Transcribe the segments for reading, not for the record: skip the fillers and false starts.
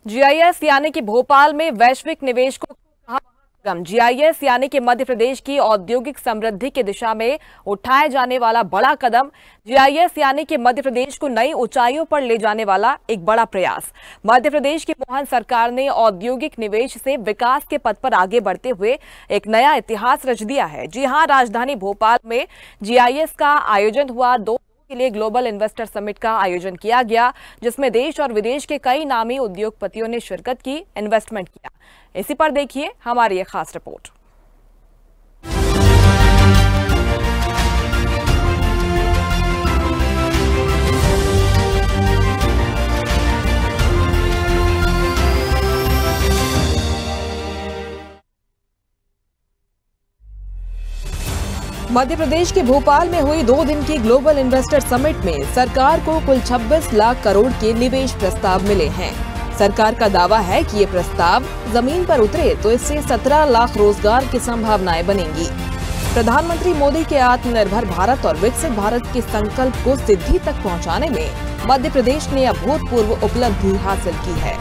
GIS यानी कि भोपाल में वैश्विक निवेश को जीआईएस यानी कि मध्य प्रदेश की औद्योगिक समृद्धि की दिशा में उठाए जाने वाला बड़ा कदम। जीआईएस यानी कि मध्य प्रदेश को नई ऊंचाइयों पर ले जाने वाला एक बड़ा प्रयास। मध्य प्रदेश की मोहन सरकार ने औद्योगिक निवेश से विकास के पथ पर आगे बढ़ते हुए एक नया इतिहास रच दिया है। जी हां, राजधानी भोपाल में जीआईएस का आयोजन हुआ। 2 के लिए ग्लोबल इन्वेस्टर समिट का आयोजन किया गया, जिसमें देश और विदेश के कई नामी उद्योगपतियों ने शिरकत की, इन्वेस्टमेंट किया। इसी पर देखिए हमारी एक खास रिपोर्ट। मध्य प्रदेश के भोपाल में हुई 2 दिन की ग्लोबल इन्वेस्टर समिट में सरकार को कुल 26 लाख करोड़ के निवेश प्रस्ताव मिले हैं। सरकार का दावा है कि ये प्रस्ताव जमीन पर उतरे तो इससे 17 लाख रोजगार की संभावनाएं बनेंगी। प्रधानमंत्री मोदी के आत्मनिर्भर भारत और विकसित भारत के संकल्प को सिद्धि तक पहुंचाने में मध्य प्रदेश ने अभूतपूर्व उपलब्धि हासिल की है।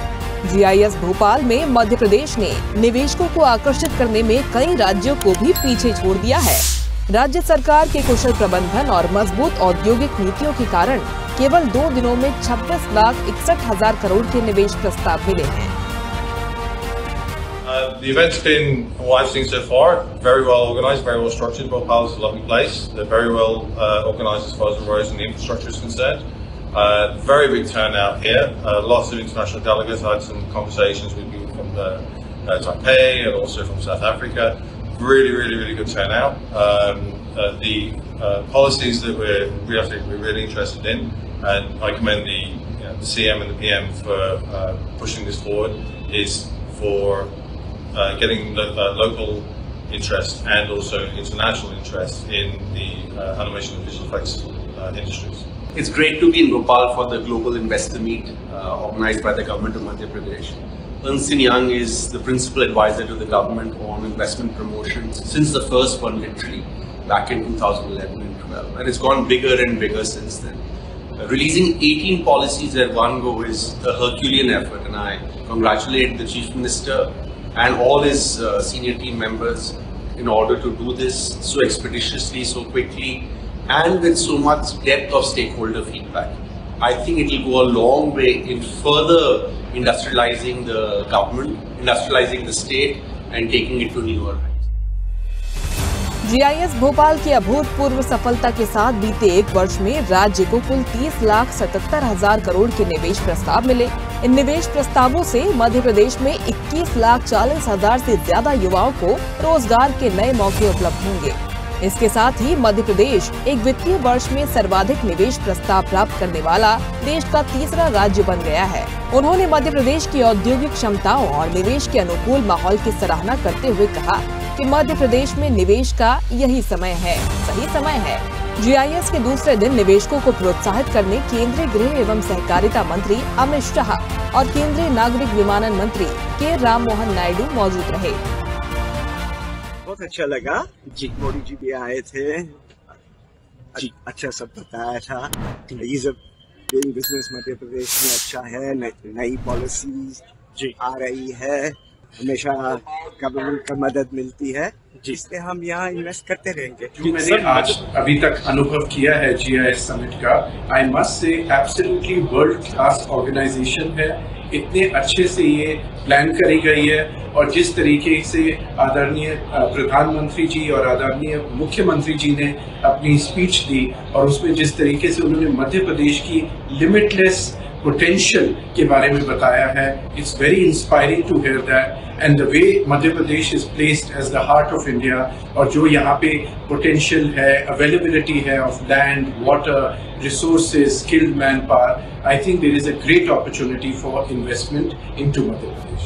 जीआईएस भोपाल में मध्य प्रदेश ने निवेशकों को आकर्षित करने में कई राज्यों को भी पीछे छोड़ दिया है। राज्य सरकार के कुशल प्रबंधन और मजबूत औद्योगिक नीतियों के कारण केवल 2 दिनों में 26,61,000 करोड़ के निवेश प्रस्ताव मिले हैं। The event's been what I've seen so far, very well organised, very well structured. Bhopal is a lovely place. They're very well organised as far as the roads and the infrastructure is concerned. Very big turnout here. Lots of international delegates. I had some conversations with people from Taipei and also from South Africa. Really good turnout. The policies that we're really interested in, and I commend the CM and the PM for pushing this forward, is for getting local interest and also international interest in the animation and visual effects industries. It's great to be in Bhopal for the Global Investor Meet organized by the government of Madhya Pradesh. Ernst & Young is the principal advisor to the government on investment promotion since the first one, literally, back in 2011 and 12. And it's gone bigger and bigger since then. Releasing 18 policies at one go is a Herculean effort, and I congratulate the Chief Minister and all his senior team members in order to do this so expeditiously, so quickly, and with so much depth of stakeholder feedback. I think it will go a long way in further industrializing the government, industrializing the state, and taking it to newer heights. GIS Bhopal की अभूतपूर्व सफलता के साथ बीते 1 वर्ष में राज्य को कुल 30,77,000 करोड़ के निवेश प्रस्ताव मिले। इन निवेश प्रस्तावों से मध्य प्रदेश में 21,40,000 से ज्यादा युवाओं को रोजगार के नए मौके उपलब्ध होंगे। इसके साथ ही मध्य प्रदेश एक वित्तीय वर्ष में सर्वाधिक निवेश प्रस्ताव प्राप्त करने वाला देश का 3रा राज्य बन गया है। उन्होंने मध्य प्रदेश की औद्योगिक क्षमताओं और निवेश के अनुकूल माहौल की सराहना करते हुए कहा कि मध्य प्रदेश में निवेश का यही समय है, सही समय है। जीआईएस के दूसरे दिन निवेशकों को प्रोत्साहित करने केंद्रीय गृह एवं सहकारिता मंत्री अमित शाह और केंद्रीय नागरिक विमानन मंत्री के राममोहन नायडू मौजूद रहे। बहुत अच्छा लगा जी, मोदी जी भी आए थे जी, अच्छा सब बताया था। Ease of doing business Madhya Pradesh में अच्छा है, नई पॉलिसीज जी आ रही है, हमेशा गवर्नमेंट का मदद मिलती है, जिससे हम यहाँ इन्वेस्ट करते रहेंगे। जो मैंने आज अभी तक अनुभव किया है जीआईएस समिट का, I must say absolutely world class organisation है। इतने अच्छे से ये प्लान करी गई है, और जिस तरीके से आदरणीय प्रधानमंत्री जी और आदरणीय मुख्यमंत्री जी ने अपनी स्पीच दी, और उसमें जिस तरीके से उन्होंने मध्य प्रदेश की लिमिटलेस पोटेंशियल के बारे में बताया है, it's very inspiring to hear that. And the way Madhya Pradesh is placed as the heart of India, और जो यहाँ पे पोटेंशियल है, अवेलेबिलिटी है of land, water, resources, skilled man power, I think there is a great opportunity for investment into Madhya Pradesh.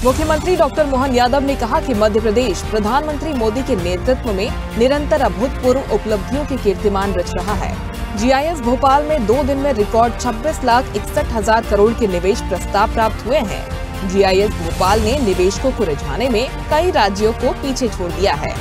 मुख्यमंत्री doctor Mohan Yadav ने कहा कि मध्य प्रदेश प्रधानमंत्री मोदी के नेतृत्व में निरंतर अभूतपूर्व उपलब्धियों के कीर्तिमान रच रहा है। जीआईएस भोपाल में 2 दिन में रिकॉर्ड 26,61,000 करोड़ के निवेश प्रस्ताव प्राप्त हुए हैं। जीआईएस भोपाल ने निवेशकों को रिझाने में कई राज्यों को पीछे छोड़ दिया है।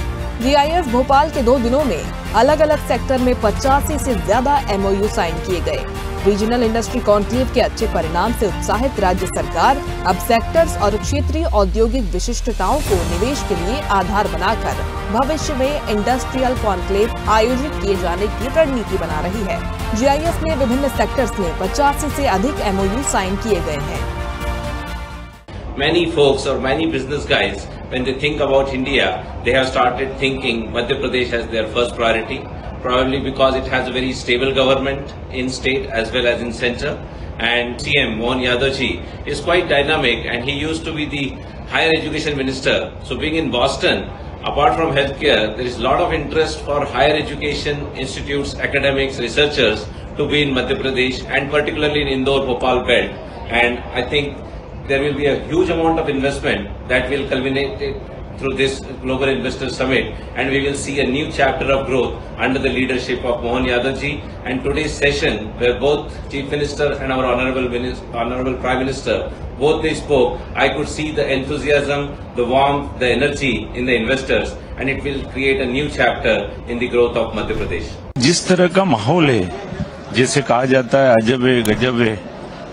जीआईएस भोपाल के 2 दिनों में अलग अलग सेक्टर में 85 से ज्यादा एमओयू साइन किए गए। रीजनल इंडस्ट्री कॉन्क्लेव के अच्छे परिणाम से उत्साहित राज्य सरकार अब सेक्टर्स और क्षेत्रीय औद्योगिक विशिष्टताओं को निवेश के लिए आधार बनाकर भविष्य में इंडस्ट्रियल कॉन्क्लेव आयोजित किए जाने की रणनीति बना रही है। GIS में विभिन्न सेक्टर्स में 85 से अधिक MOU साइन किए गए हैं। Many folks or many business guys, when they think about India, they have started thinking Madhya Pradesh as their first priority. Probably because it has a very stable government in state as well as in center, and CM Mohan Yadav ji is quite dynamic, and he used to be the higher education minister. So being in Boston, apart from healthcare, there is a lot of interest for higher education institutes, academics, researchers to be in Madhya Pradesh, and particularly in Indore-Bhopal belt. And I think there will be a huge amount of investment that will culminate through this Global Investor Summit, and we will see a new chapter of growth under the leadership of Mohan Yadav ji. And today's session, where both Chief Minister and our Honorable Prime Minister, both they spoke, I could see the enthusiasm, the warmth, the energy in the investors, and it will create a new chapter in the growth of Madhya Pradesh. जिस तरह का माहौल है, जैसे कहा जाता है अजब है, गजब है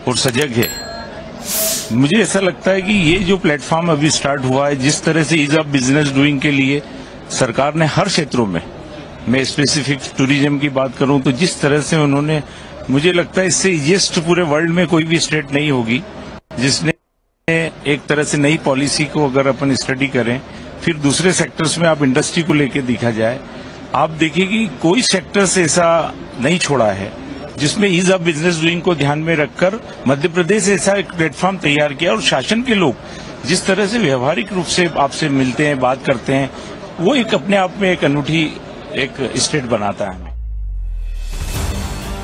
और सजग है, मुझे ऐसा लगता है कि ये जो प्लेटफॉर्म अभी स्टार्ट हुआ है, जिस तरह से ईज ऑफ बिजनेस डूइंग के लिए सरकार ने हर क्षेत्रों में, मैं स्पेसिफिक टूरिज्म की बात करूं तो जिस तरह से उन्होंने, मुझे लगता है इससे इजिएस्ट पूरे वर्ल्ड में कोई भी स्टेट नहीं होगी जिसने एक तरह से नई पॉलिसी को अगर अपन स्टडी करें, फिर दूसरे सेक्टर्स में आप इंडस्ट्री को लेकर देखा जाए, आप देखिए कि कोई सेक्टर्स ऐसा नहीं छोड़ा है जिसमें ईज ऑफ बिजनेस डूइंग को ध्यान में रखकर मध्य प्रदेश ऐसा एक प्लेटफॉर्म तैयार किया। और शासन के लोग जिस तरह से व्यवहारिक रूप से आपसे मिलते हैं, बात करते हैं, वो एक अपने आप में एक अनूठी एक स्टेट बनाता है।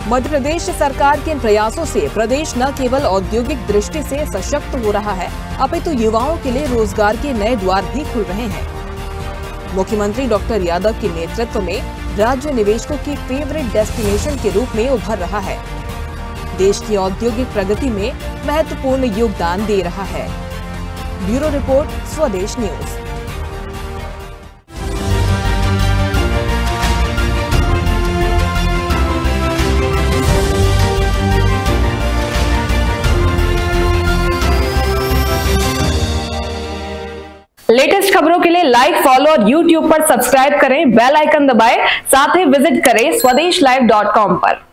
मध्य प्रदेश सरकार के इन प्रयासों से प्रदेश न केवल औद्योगिक दृष्टि से सशक्त हो रहा है, अपितु युवाओं के लिए रोजगार के नए द्वार भी खुल रहे हैं। मुख्यमंत्री डॉक्टर यादव के नेतृत्व में राज्य निवेशकों की फेवरेट डेस्टिनेशन के रूप में उभर रहा है। देश की औद्योगिक प्रगति में महत्वपूर्ण योगदान दे रहा है। ब्यूरो रिपोर्ट, स्वदेश न्यूज। लेटेस्ट खबरों के लिए लाइक, फॉलो और YouTube पर सब्सक्राइब करें, बेल आइकन दबाएं, साथ ही विजिट करें swedishlive.com पर।